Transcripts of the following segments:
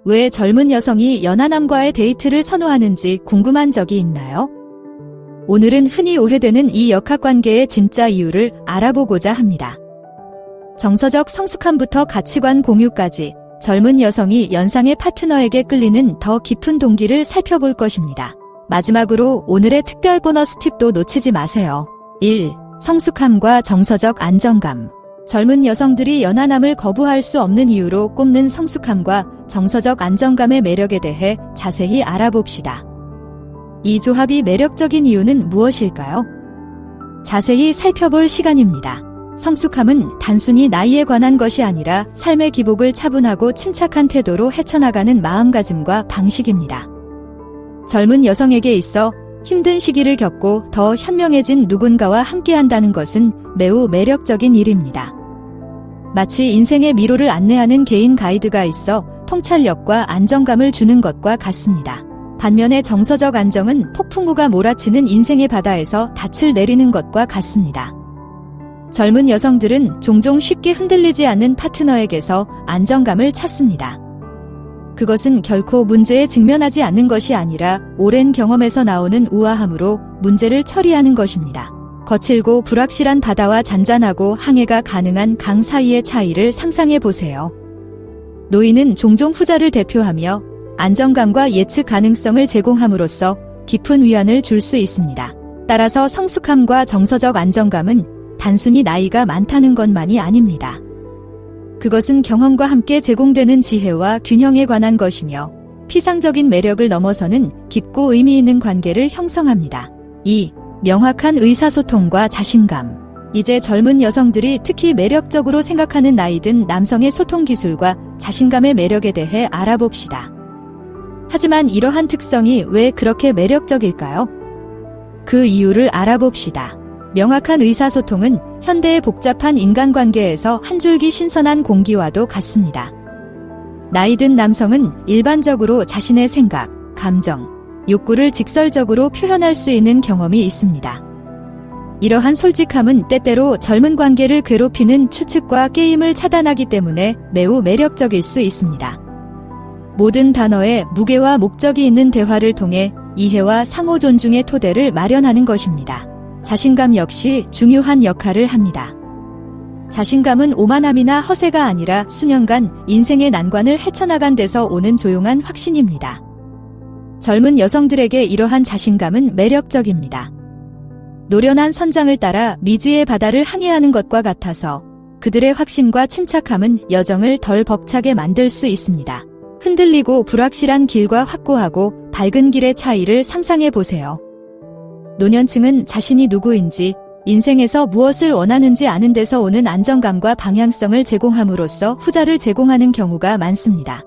왜 젊은 여성이 연하남과의 데이트를 선호하는지 궁금한 적이 있나요? 오늘은 흔히 오해되는 이 역학관계의 진짜 이유를 알아보고자 합니다. 정서적 성숙함부터 가치관 공유까지 젊은 여성이 연상의 파트너에게 끌리는 더 깊은 동기를 살펴볼 것입니다. 마지막으로 오늘의 특별 보너스 팁도 놓치지 마세요. 1. 성숙함과 정서적 안정감. 젊은 여성들이 연하남을 거부할 수 없는 이유로 꼽는 성숙함과 정서적 안정감의 매력에 대해 자세히 알아봅시다. 이 조합이 매력적인 이유는 무엇일까요? 자세히 살펴볼 시간입니다. 성숙함은 단순히 나이에 관한 것이 아니라 삶의 기복을 차분하고 침착한 태도로 헤쳐나가는 마음가짐과 방식입니다. 젊은 여성에게 있어 힘든 시기를 겪고 더 현명해진 누군가와 함께한다는 것은 매우 매력적인 일입니다. 마치 인생의 미로를 안내하는 개인 가이드가 있어 통찰력과 안정감을 주는 것과 같습니다. 반면에 정서적 안정은 폭풍우가 몰아치는 인생의 바다에서 닻을 내리는 것과 같습니다. 젊은 여성들은 종종 쉽게 흔들리지 않는 파트너에게서 안정감을 찾습니다. 그것은 결코 문제에 직면하지 않는 것이 아니라 오랜 경험에서 나오는 우아함으로 문제를 처리하는 것입니다. 거칠고 불확실한 바다와 잔잔하고 항해가 가능한 강 사이의 차이를 상상해 보세요. 노인은 종종 후자를 대표하며 안정감과 예측 가능성을 제공함으로써 깊은 위안을 줄 수 있습니다. 따라서 성숙함과 정서적 안정감은 단순히 나이가 많다는 것만이 아닙니다. 그것은 경험과 함께 제공되는 지혜와 균형에 관한 것이며 피상적인 매력을 넘어서는 깊고 의미 있는 관계를 형성합니다. 2. 명확한 의사소통과 자신감. 이제 젊은 여성들이 특히 매력적으로 생각하는 나이든 남성의 소통 기술과 자신감의 매력에 대해 알아봅시다. 하지만 이러한 특성이 왜 그렇게 매력적일까요? 그 이유를 알아봅시다. 명확한 의사소통은 현대의 복잡한 인간관계에서 한 줄기 신선한 공기와도 같습니다. 나이든 남성은 일반적으로 자신의 생각, 감정, 욕구를 직설적으로 표현할 수 있는 경험이 있습니다. 이러한 솔직함은 때때로 젊은 관계를 괴롭히는 추측과 게임을 차단하기 때문에 매우 매력적일 수 있습니다. 모든 단어에 무게와 목적이 있는 대화를 통해 이해와 상호 존중의 토대를 마련하는 것입니다. 자신감 역시 중요한 역할을 합니다. 자신감은 오만함이나 허세가 아니라 수년간 인생의 난관을 헤쳐나간 데서 오는 조용한 확신입니다. 젊은 여성들에게 이러한 자신감은 매력적입니다. 노련한 선장을 따라 미지의 바다를 항해하는 것과 같아서 그들의 확신과 침착함은 여정을 덜 벅차게 만들 수 있습니다. 흔들리고 불확실한 길과 확고하고 밝은 길의 차이를 상상해 보세요. 노년층은 자신이 누구인지, 인생에서 무엇을 원하는지 아는 데서 오는 안정감과 방향성을 제공함으로써 후자를 제공하는 경우가 많습니다.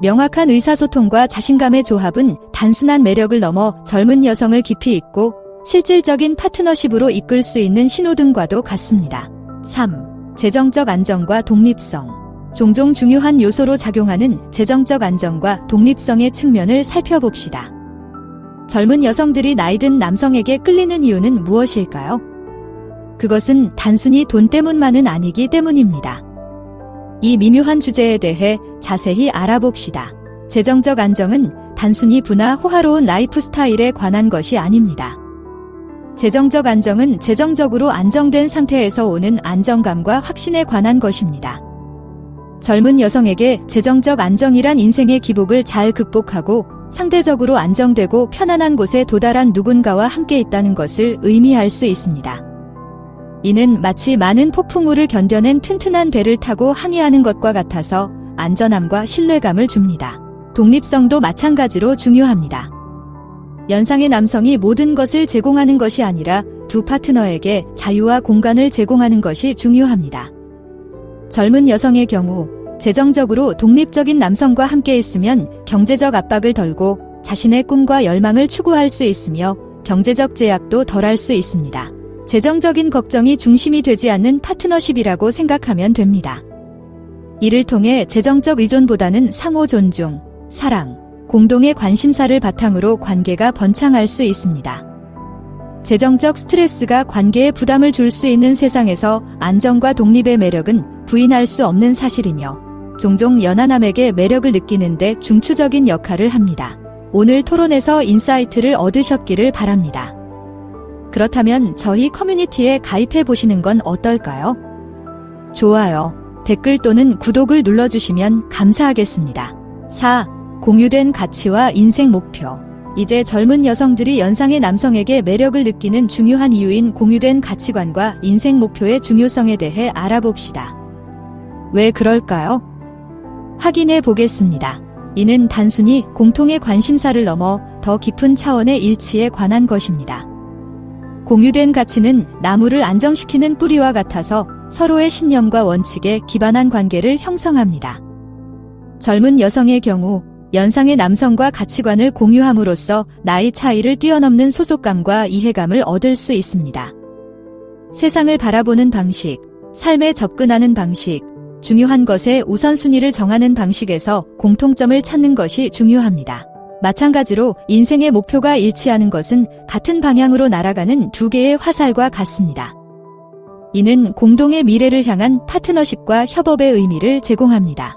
명확한 의사소통과 자신감의 조합은 단순한 매력을 넘어 젊은 여성을 깊이 있고 실질적인 파트너십으로 이끌 수 있는 신호등과도 같습니다. 3. 재정적 안정과 독립성. 종종 중요한 요소로 작용하는 재정적 안정과 독립성의 측면을 살펴봅시다. 젊은 여성들이 나이든 남성에게 끌리는 이유는 무엇일까요? 그것은 단순히 돈 때문만은 아니기 때문입니다. 이 미묘한 주제에 대해 자세히 알아봅시다. 재정적 안정은 단순히 부나 호화로운 라이프 스타일에 관한 것이 아닙니다. 재정적 안정은 재정적으로 안정된 상태에서 오는 안정감과 확신에 관한 것입니다. 젊은 여성에게 재정적 안정이란 인생의 기복을 잘 극복하고 상대적으로 안정되고 편안한 곳에 도달한 누군가와 함께 있다는 것을 의미할 수 있습니다. 이는 마치 많은 폭풍우를 견뎌낸 튼튼한 배를 타고 항해하는 것과 같아서 안전함과 신뢰감을 줍니다. 독립성도 마찬가지로 중요합니다. 연상의 남성이 모든 것을 제공하는 것이 아니라 두 파트너에게 자유와 공간을 제공하는 것이 중요합니다. 젊은 여성의 경우 재정적으로 독립적인 남성과 함께 있으면 경제적 압박을 덜고 자신의 꿈과 열망을 추구할 수 있으며 경제적 제약도 덜할 수 있습니다. 재정적인 걱정이 중심이 되지 않는 파트너십이라고 생각하면 됩니다. 이를 통해 재정적 의존보다는 상호 존중, 사랑, 공동의 관심사를 바탕으로 관계가 번창할 수 있습니다. 재정적 스트레스가 관계에 부담을 줄 수 있는 세상에서 안정과 독립의 매력은 부인할 수 없는 사실이며 종종 연하남에게 매력을 느끼는데 중추적인 역할을 합니다. 오늘 토론에서 인사이트를 얻으셨기를 바랍니다. 그렇다면 저희 커뮤니티에 가입해 보시는 건 어떨까요? 좋아요, 댓글 또는 구독을 눌러주시면 감사하겠습니다. 4. 공유된 가치와 인생 목표. 이제 젊은 여성들이 연상의 남성에게 매력을 느끼는 중요한 이유인 공유된 가치관과 인생 목표의 중요성에 대해 알아봅시다. 왜 그럴까요? 확인해 보겠습니다. 이는 단순히 공통의 관심사를 넘어 더 깊은 차원의 일치에 관한 것입니다. 공유된 가치는 나무를 안정시키는 뿌리와 같아서 서로의 신념과 원칙에 기반한 관계를 형성합니다. 젊은 여성의 경우 연상의 남성과 가치관을 공유함으로써 나이 차이를 뛰어넘는 소속감과 이해감을 얻을 수 있습니다. 세상을 바라보는 방식, 삶에 접근하는 방식, 중요한 것의 우선순위를 정하는 방식에서 공통점을 찾는 것이 중요합니다. 마찬가지로 인생의 목표가 일치하는 것은 같은 방향으로 날아가는 두 개의 화살과 같습니다. 이는 공동의 미래를 향한 파트너십과 협업의 의미를 제공합니다.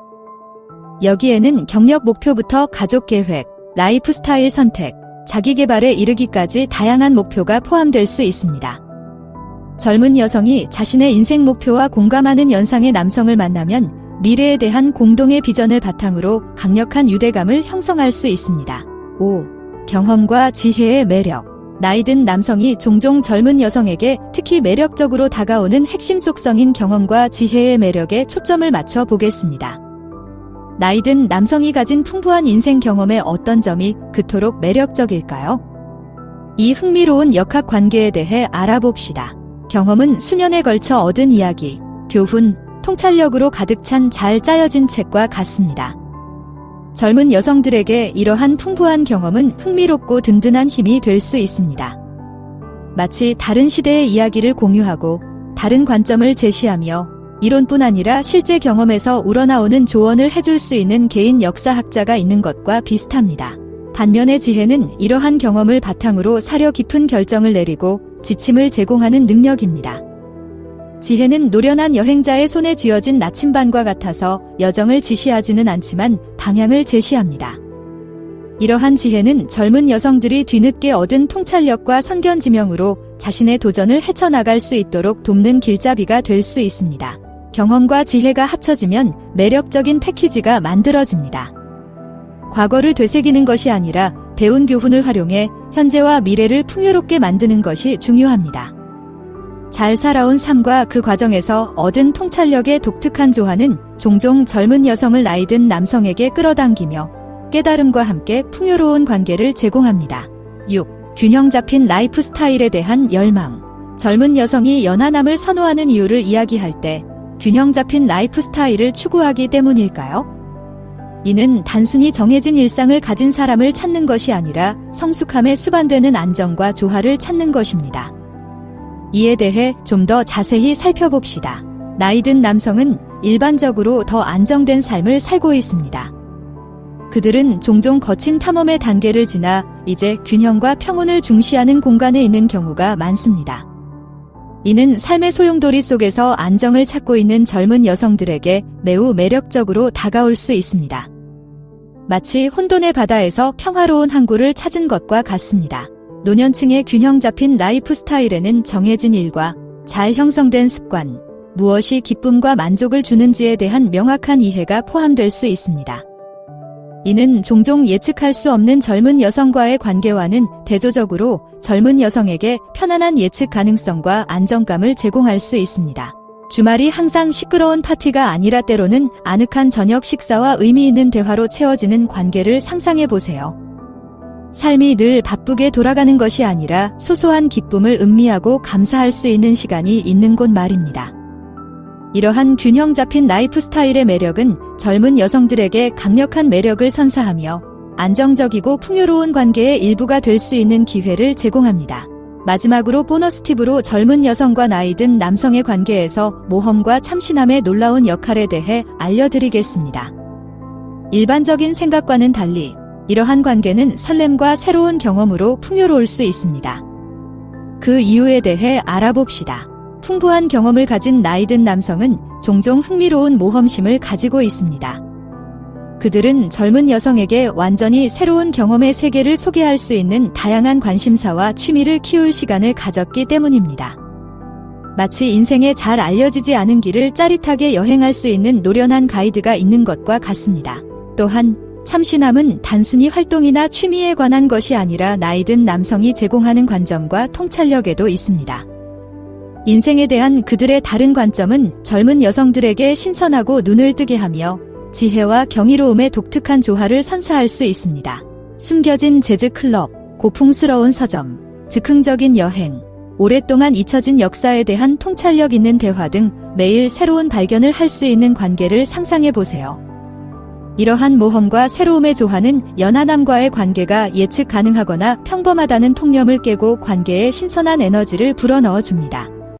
여기에는 경력 목표부터 가족 계획, 라이프 스타일 선택, 자기 개발에 이르기까지 다양한 목표가 포함될 수 있습니다. 젊은 여성이 자신의 인생 목표와 공감하는 연상의 남성을 만나면 미래에 대한 공동의 비전을 바탕으로 강력한 유대감을 형성할 수 있습니다. 5. 경험과 지혜의 매력. 나이든 남성이 종종 젊은 여성에게 특히 매력적으로 다가오는 핵심 속성인 경험과 지혜의 매력에 초점을 맞춰 보겠습니다. 나이든 남성이 가진 풍부한 인생 경험의 어떤 점이 그토록 매력적일까요? 이 흥미로운 역학 관계에 대해 알아봅시다. 경험은 수년에 걸쳐 얻은 이야기, 교훈, 통찰력으로 가득 찬 잘 짜여진 책과 같습니다. 젊은 여성들에게 이러한 풍부한 경험은 흥미롭고 든든한 힘이 될 수 있습니다. 마치 다른 시대의 이야기를 공유하고 다른 관점을 제시하며 이론뿐 아니라 실제 경험에서 우러나오는 조언을 해줄 수 있는 개인 역사학자가 있는 것과 비슷합니다. 반면에 지혜는 이러한 경험을 바탕으로 사려 깊은 결정을 내리고 지침을 제공하는 능력입니다. 지혜는 노련한 여행자의 손에 쥐어진 나침반과 같아서 여정을 지시하지는 않지만 방향을 제시합니다. 이러한 지혜는 젊은 여성들이 뒤늦게 얻은 통찰력과 선견지명으로 자신의 도전을 헤쳐나갈 수 있도록 돕는 길잡이가 될 수 있습니다. 경험과 지혜가 합쳐지면 매력적인 패키지가 만들어집니다. 과거를 되새기는 것이 아니라 배운 교훈을 활용해 현재와 미래를 풍요롭게 만드는 것이 중요합니다. 잘 살아온 삶과 그 과정에서 얻은 통찰력의 독특한 조화는 종종 젊은 여성을 나이든 남성에게 끌어당기며 깨달음과 함께 풍요로운 관계를 제공합니다. 6. 균형 잡힌 라이프 스타일에 대한 열망. 젊은 여성이 연하남을 선호하는 이유를 이야기할 때 균형 잡힌 라이프 스타일을 추구하기 때문일까요? 이는 단순히 정해진 일상을 가진 사람을 찾는 것이 아니라 성숙함에 수반되는 안정과 조화를 찾는 것입니다. 이에 대해 좀 더 자세히 살펴봅시다. 나이든 남성은 일반적으로 더 안정된 삶을 살고 있습니다. 그들은 종종 거친 탐험의 단계를 지나 이제 균형과 평온을 중시하는 공간에 있는 경우가 많습니다. 이는 삶의 소용돌이 속에서 안정을 찾고 있는 젊은 여성들에게 매우 매력적으로 다가올 수 있습니다. 마치 혼돈의 바다에서 평화로운 항구를 찾은 것과 같습니다. 노년층의 균형 잡힌 라이프 스타일에는 정해진 일과 잘 형성된 습관, 무엇이 기쁨과 만족을 주는지에 대한 명확한 이해가 포함될 수 있습니다. 이는 종종 예측할 수 없는 젊은 여성과의 관계와는 대조적으로 젊은 여성에게 편안한 예측 가능성과 안정감을 제공할 수 있습니다. 주말이 항상 시끄러운 파티가 아니라 때로는 아늑한 저녁 식사와 의미 있는 대화로 채워지는 관계를 상상해 보세요. 삶이 늘 바쁘게 돌아가는 것이 아니라 소소한 기쁨을 음미하고 감사할 수 있는 시간이 있는 곳 말입니다. 이러한 균형 잡힌 라이프 스타일의 매력은 젊은 여성들에게 강력한 매력을 선사하며 안정적이고 풍요로운 관계의 일부가 될 수 있는 기회를 제공합니다. 마지막으로 보너스 팁으로 젊은 여성과 나이든 남성의 관계에서 모험과 참신함의 놀라운 역할에 대해 알려드리겠습니다. 일반적인 생각과는 달리 이러한 관계는 설렘과 새로운 경험으로 풍요로울 수 있습니다. 그 이유에 대해 알아봅시다. 풍부한 경험을 가진 나이든 남성은 종종 흥미로운 모험심을 가지고 있습니다. 그들은 젊은 여성에게 완전히 새로운 경험의 세계를 소개할 수 있는 다양한 관심사와 취미를 키울 시간을 가졌기 때문입니다. 마치 인생에 잘 알려지지 않은 길을 짜릿하게 여행할 수 있는 노련한 가이드가 있는 것과 같습니다. 또한 참신함은 단순히 활동이나 취미에 관한 것이 아니라 나이든 남성이 제공하는 관점과 통찰력에도 있습니다. 인생에 대한 그들의 다른 관점은 젊은 여성들에게 신선하고 눈을 뜨게 하며 지혜와 경이로움의 독특한 조화를 선사할 수 있습니다. 숨겨진 재즈 클럽, 고풍스러운 서점, 즉흥적인 여행, 오랫동안 잊혀진 역사에 대한 통찰력 있는 대화 등 매일 새로운 발견을 할 수 있는 관계를 상상해 보세요. 이러한 모험과 새로움의 조화는 연하남과의 관계가 예측 가능하거나 평범하다는 통념을 깨고 관계에 신선한 에너지를 불어넣어 줍니다.